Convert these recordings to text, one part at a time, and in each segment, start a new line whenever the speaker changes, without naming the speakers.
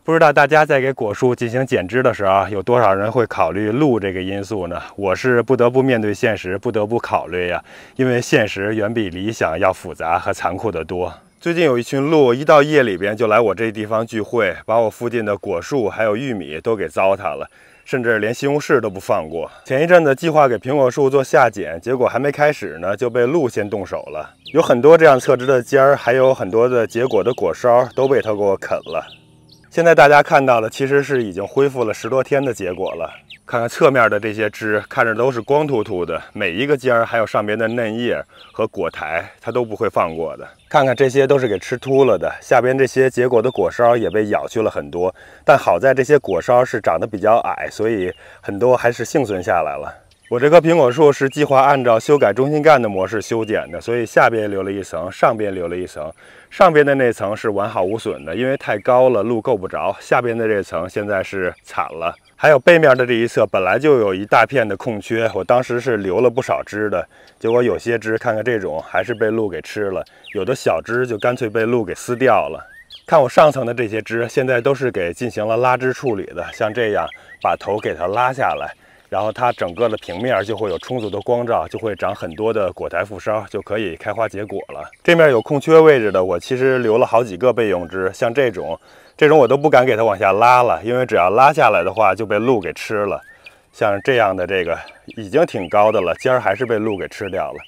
不知道大家在给果树进行剪枝的时候，有多少人会考虑路这个因素呢？我是不得不面对现实，不得不考虑呀，因为现实远比理想要复杂和残酷得多。最近有一群鹿，一到夜里边就来我这地方聚会，把我附近的果树还有玉米都给糟蹋了，甚至连西红柿都不放过。前一阵子计划给苹果树做下剪，结果还没开始呢，就被鹿先动手了。有很多这样侧枝的尖儿，还有很多的结果的果梢都被它给我啃了。现在大家看到的其实是已经恢复了10多天的结果了。看看侧面的这些枝，看着都是光秃秃的，每一个尖儿还有上边的嫩叶和果台，它都不会放过的。看看这些都是给吃秃了的，下边这些结果的果梢也被咬去了很多，但好在这些果梢是长得比较矮，所以很多还是幸存下来了。我这棵苹果树是计划按照修改中心干的模式修剪的，所以下边留了一层，上边留了一层。上边的那层是完好无损的，因为太高了，路够不着。下边的这层现在是惨了。还有背面的这一侧本来就有一大片的空缺，我当时是留了不少枝的，结果有些枝看看这种还是被鹿给吃了，有的小枝就干脆被鹿给撕掉了。看我上层的这些枝，现在都是给进行了拉枝处理的，像这样把头给它拉下来。然后它整个的平面就会有充足的光照，就会长很多的果台副梢，就可以开花结果了。这面有空缺位置的，我其实留了好几个备用枝，像这种我都不敢给它往下拉了，因为只要拉下来的话就被鹿给吃了。像这样的这个已经挺高的了，尖儿还是被鹿给吃掉了。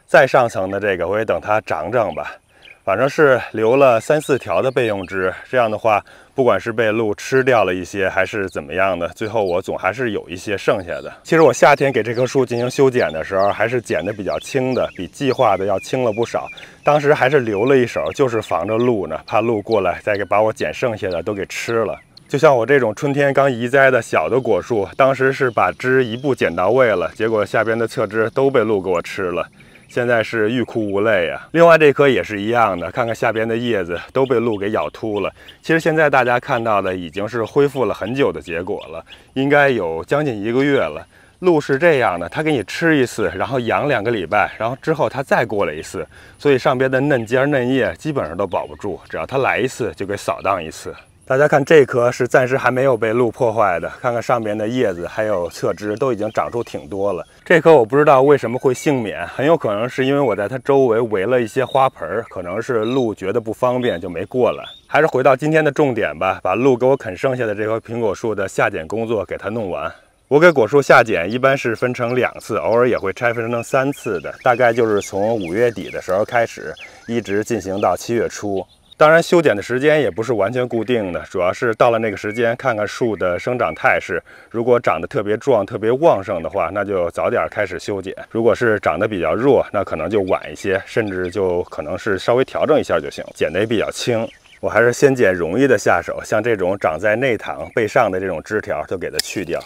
再上层的这个我也等它长长吧，反正是留了3、4条的备用枝，这样的话不管是被鹿吃掉了一些还是怎么样的，最后我总还是有一些剩下的。其实我夏天给这棵树进行修剪的时候，还是剪得比较轻的，比计划的要轻了不少。当时还是留了一手，就是防着鹿呢，怕鹿过来再把我剪剩下的都给吃了。就像我这种春天刚移栽的小的果树，当时是把枝一步剪到位了，结果下边的侧枝都被鹿给我吃了。现在是欲哭无泪啊！另外这棵也是一样的，看看下边的叶子都被鹿给咬秃了。其实现在大家看到的已经是恢复了很久的结果了，应该有将近1个月了。鹿是这样的，它给你吃一次，然后养2个礼拜，然后之后它再过来一次，所以上边的嫩尖嫩叶基本上都保不住，只要它来一次就给扫荡一次。大家看这棵是暂时还没有被鹿破坏的，看看上边的叶子还有侧枝都已经长出挺多了。这棵我不知道为什么会幸免，很有可能是因为我在它周围围了一些花盆，可能是鹿觉得不方便就没过来。还是回到今天的重点吧，把鹿给我啃剩下的这棵苹果树的下剪工作给它弄完。我给果树下剪一般是分成2次，偶尔也会拆分成3次的，大概就是从5月底的时候开始，一直进行到7月初。当然，修剪的时间也不是完全固定的，主要是到了那个时间，看看树的生长态势。如果长得特别壮、特别旺盛的话，那就早点开始修剪；如果是长得比较弱，那可能就晚一些，甚至就可能是稍微调整一下就行，剪得也比较轻。我还是先剪容易的下手，像这种长在内膛背上的这种枝条，就给它去掉，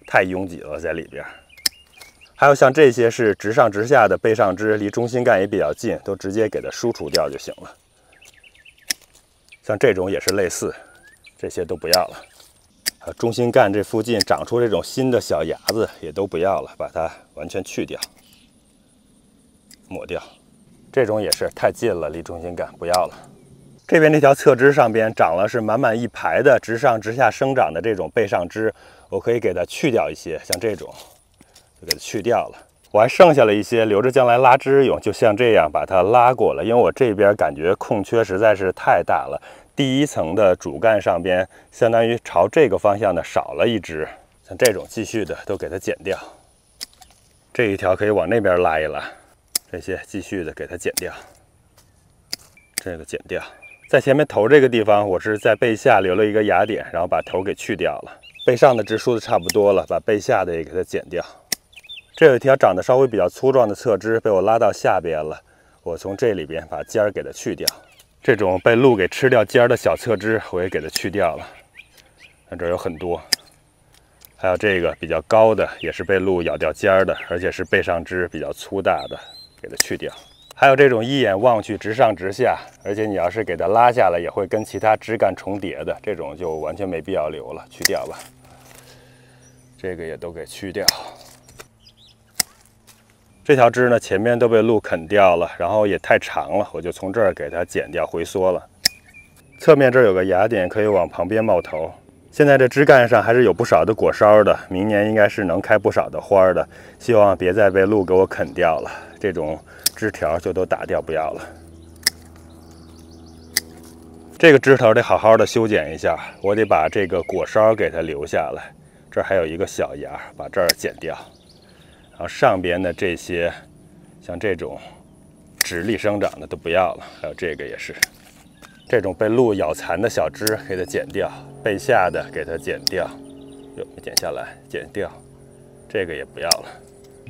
太拥挤了在里边。还有像这些是直上直下的背上枝，离中心干也比较近，都直接给它疏除掉就行了。像这种也是类似，这些都不要了。中心干这附近长出这种新的小芽子也都不要了，把它完全去掉，抹掉。这种也是太近了，离中心干不要了。这边这条侧枝上边长了是满满一排的直上直下生长的这种背上枝，我可以给它去掉一些，像这种就给它去掉了。我还剩下了一些留着将来拉枝用，就像这样把它拉过了，因为我这边感觉空缺实在是太大了。第1层的主干上边相当于朝这个方向的少了一枝，像这种继续的都给它剪掉。这一条可以往那边拉一拉，这些继续的给它剪掉，这个剪掉。在前面头这个地方，我是在背下留了一个芽点，然后把头给去掉了。背上的枝梳的差不多了，把背下的也给它剪掉。这有一条长得稍微比较粗壮的侧枝被我拉到下边了，我从这里边把尖儿给它去掉。这种被鹿给吃掉尖儿的小侧枝我也给它去掉了，看这有很多。还有这个比较高的也是被鹿咬掉尖儿的，而且是背上枝比较粗大的，给它去掉。还有这种一眼望去直上直下，而且你要是给它拉下来也会跟其他枝干重叠的，这种就完全没必要留了，去掉吧。这个也都给去掉。这条枝呢，前面都被鹿啃掉了，然后也太长了，我就从这儿给它剪掉回缩了。侧面这儿有个芽点，可以往旁边冒头。现在这枝干上还是有不少的果梢的，明年应该是能开不少的花的。希望别再被鹿给我啃掉了，这种枝条就都打掉不要了。这个枝头得好好的修剪一下，我得把这个果梢给它留下来。这儿还有一个小芽，把这儿剪掉。然后上边的这些，像这种直立生长的都不要了，还有这个也是。这种被鹿咬残的小枝给它剪掉，背下的给它剪掉，没剪下来，剪掉，这个也不要了。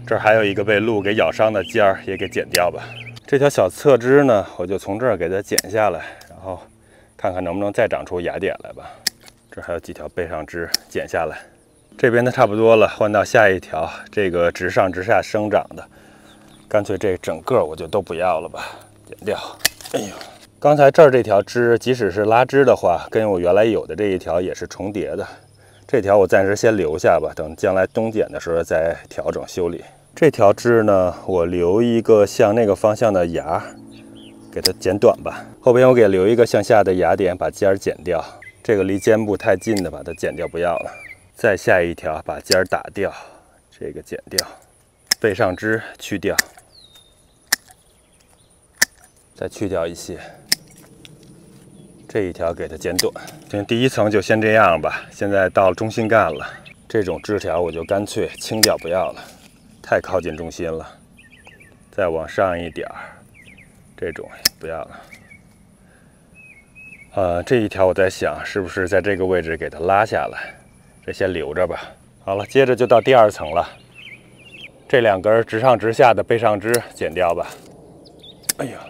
这儿还有一个被鹿给咬伤的尖儿，也给剪掉吧。这条小侧枝呢，我就从这儿给它剪下来，然后看看能不能再长出芽点来吧。这还有几条背上枝，剪下来。这边的差不多了，换到下一条，这个直上直下生长的，干脆这整个我就都不要了吧，剪掉。哎呦！刚才这儿这条枝，即使是拉枝的话，跟我原来有的这一条也是重叠的。这条我暂时先留下吧，等将来冬剪的时候再调整修理。这条枝呢，我留一个向那个方向的芽，给它剪短吧。后边我给留一个向下的芽点，把尖儿剪掉。这个离肩部太近的，把它剪掉不要了。再下一条，把尖儿打掉，这个剪掉，背上枝去掉，再去掉一些。这一条给它剪短，行，第一层就先这样吧。现在到了中心干了，这种枝条我就干脆清掉不要了，太靠近中心了。再往上一点儿，这种也不要了。这一条我在想是不是在这个位置给它拉下来，这先留着吧。好了，接着就到第二层了。这两根直上直下的背上枝剪掉吧。哎呀！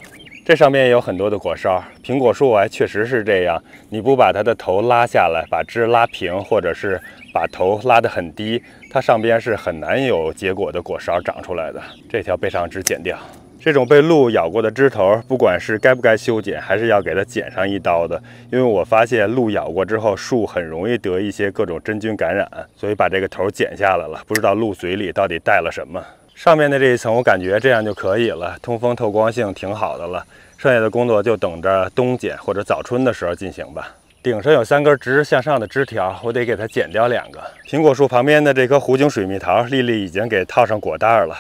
这上面也有很多的果梢，苹果树还确实是这样，你不把它的头拉下来，把枝拉平，或者是把头拉得很低，它上边是很难有结果的果梢长出来的。这条背上枝剪掉。这种被鹿咬过的枝头，不管是该不该修剪，还是要给它剪上一刀的，因为我发现鹿咬过之后，树很容易得一些各种真菌感染，所以把这个头剪下来了。不知道鹿嘴里到底带了什么。上面的这一层我感觉这样就可以了，通风透光性挺好的了。剩下的工作就等着冬剪或者早春的时候进行吧。顶上有3根直向上的枝条，我得给它剪掉2个。苹果树旁边的这棵湖景水蜜桃，丽丽已经给套上果袋了，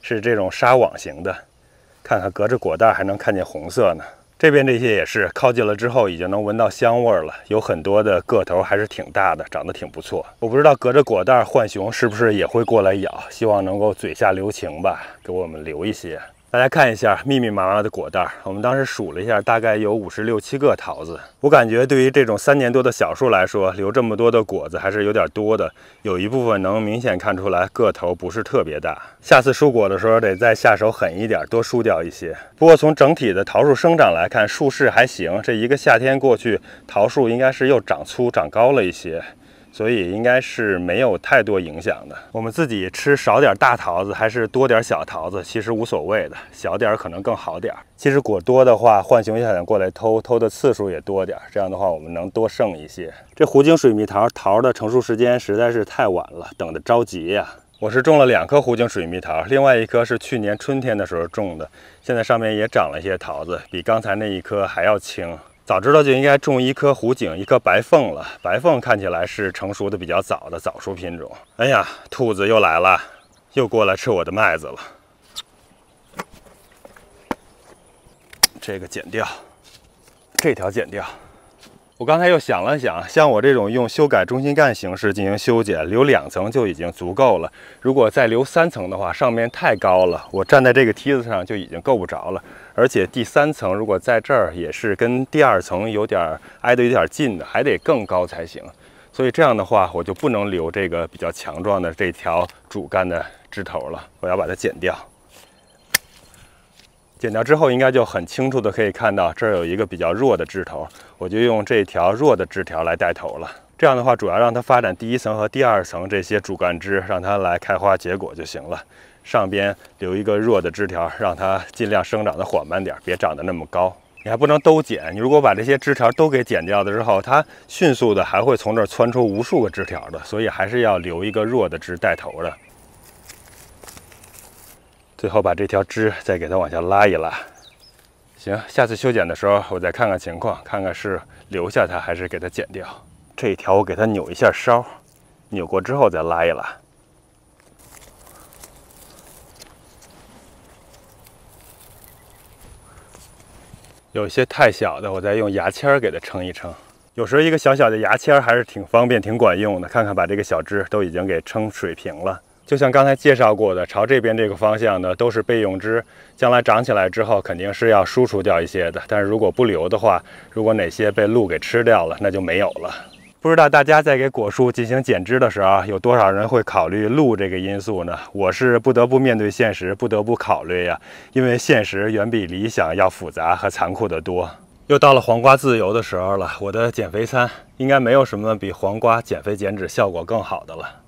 是这种纱网型的，看看隔着果袋还能看见红色呢。这边这些也是靠近了之后已经能闻到香味了，有很多的个头还是挺大的，长得挺不错。我不知道隔着果袋浣熊是不是也会过来咬，希望能够嘴下留情吧，给我们留一些。大家看一下密密麻麻的果袋，我们当时数了一下，大概有56、7个桃子。我感觉对于这种3年多的小树来说，留这么多的果子还是有点多的，有一部分能明显看出来个头不是特别大。下次疏果的时候得再下手狠一点，多疏掉一些。不过从整体的桃树生长来看，树势还行。这一个夏天过去，桃树应该是又长粗长高了一些。所以应该是没有太多影响的。我们自己吃少点大桃子还是多点小桃子，其实无所谓的，小点可能更好点。其实果多的话，浣熊想过来偷的次数也多点，这样的话我们能多剩一些。这湖景水蜜桃的成熟时间实在是太晚了，等得着急呀。我是种了2棵湖景水蜜桃，另外1棵是去年春天的时候种的，现在上面也长了一些桃子，比刚才那1棵还要轻。早知道就应该种1棵湖景，1棵白凤了。白凤看起来是成熟的比较早的早熟品种。哎呀，兔子又来了，又过来吃我的麦子了。这个剪掉，这条剪掉。我刚才又想了想，像我这种用修改中心干形式进行修剪，留2层就已经足够了。如果再留3层的话，上面太高了，我站在这个梯子上就已经够不着了。而且第3层如果在这儿也是跟第2层挨得有点近的，还得更高才行。所以这样的话，我就不能留这个比较强壮的这条主干的枝头了，我要把它剪掉。剪掉之后，应该就很清楚的可以看到这儿有一个比较弱的枝头，我就用这条弱的枝条来带头了。这样的话，主要让它发展第1层和第2层这些主干枝，让它来开花结果就行了。上边留一个弱的枝条，让它尽量生长的缓慢点，别长得那么高。你还不能都剪，你如果把这些枝条都给剪掉的之后，它迅速的还会从这儿窜出无数个枝条的，所以还是要留一个弱的枝带头的。最后把这条枝再给它往下拉一拉，行，下次修剪的时候我再看看情况，看看是留下它还是给它剪掉。这一条我给它扭一下梢，扭过之后再拉一拉。有些太小的，我再用牙签给它撑一撑。有时候一个小小的牙签还是挺方便、挺管用的。看看把这个小枝都已经给撑水平了。就像刚才介绍过的，朝这边这个方向呢，都是备用枝，将来长起来之后肯定是要疏除掉一些的。但是如果不留的话，如果哪些被鹿给吃掉了，那就没有了。不知道大家在给果树进行剪枝的时候，有多少人会考虑鹿这个因素呢？我是不得不面对现实，不得不考虑呀，因为现实远比理想要复杂和残酷得多。又到了黄瓜自由的时候了，我的减肥餐应该没有什么比黄瓜减肥减脂效果更好的了。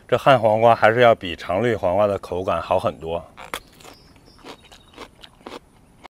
这旱黄瓜还是要比常绿黄瓜的口感好很多。